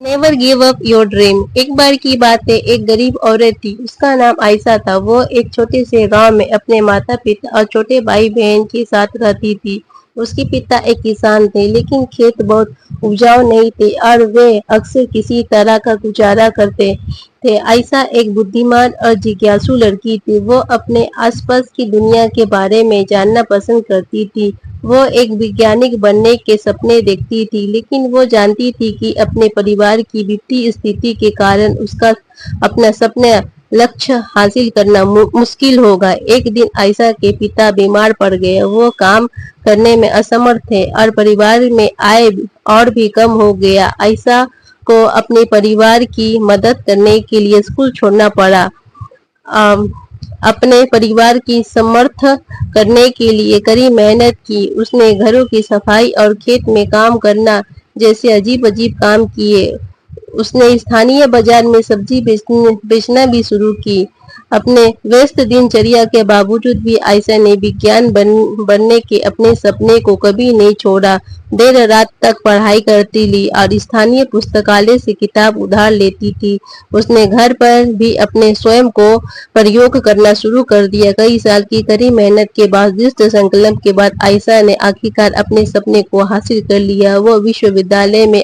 Never give up your dream. एक बार की बात है, एक गरीब औरत थी, उसका नाम आयशा था। वो एक छोटे से गांव में अपने माता पिता और छोटे भाई बहन के साथ रहती थी। उसके पिता एक किसान थे, लेकिन खेत बहुत उपजाऊ नहीं थे और वे अक्सर किसी तरह का गुजारा करते थे। आयशा एक बुद्धिमान और जिज्ञासु लड़की थी। वो अपने आसपास की दुनिया के बारे में जानना पसंद करती थी। वो एक वैज्ञानिक बनने के सपने देखती थी, लेकिन वो जानती थी कि अपने परिवार की वित्तीय स्थिति के कारण उसका अपना सपना लक्ष्य हासिल करना मुश्किल होगा। एक दिन आयशा के पिता बीमार पड़ गए। वो काम करने में असमर्थ थे और परिवार में आय और भी कम हो गया। आयशा को अपने परिवार की मदद करने के लिए स्कूल छोड़ना पड़ा। अपने परिवार की समर्थ करने के लिए कड़ी मेहनत की। उसने घरों की सफाई और खेत में काम करना जैसे अजीब अजीब काम किए। उसने स्थानीय बाजार में सब्जी बेचना भी शुरू की। अपने व्यस्त दिनचर्या के बावजूद भी आयशा ने बनने के अपने सपने को कभी नहीं छोड़ा। देर रात तक पढ़ाई करती ली और स्थानीय पुस्तकालय से किताब उधार लेती थी। उसने घर पर भी अपने स्वयं को प्रयोग करना शुरू कर दिया। कई साल की कड़ी मेहनत के बाद, दृढ़ संकल्प के बाद आयशा ने आखिरकार अपने सपने को हासिल कर लिया। वो विश्वविद्यालय में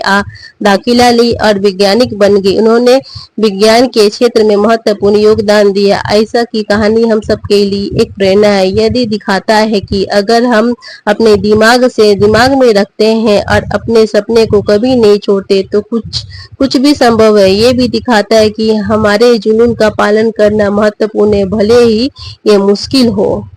दाखिला ली और वैज्ञानिक बन गई। उन्होंने विज्ञान के क्षेत्र में महत्वपूर्ण योगदान दिया। आयशा की कहानी हम सबके लिए एक प्रेरणा है। यदि दिखाता है कि अगर हम अपने दिमाग में रखते हैं और अपने सपने को कभी नहीं छोड़ते तो कुछ कुछ भी संभव है। ये भी दिखाता है कि हमारे जुनून का पालन करना महत्वपूर्ण है, भले ही ये मुश्किल हो।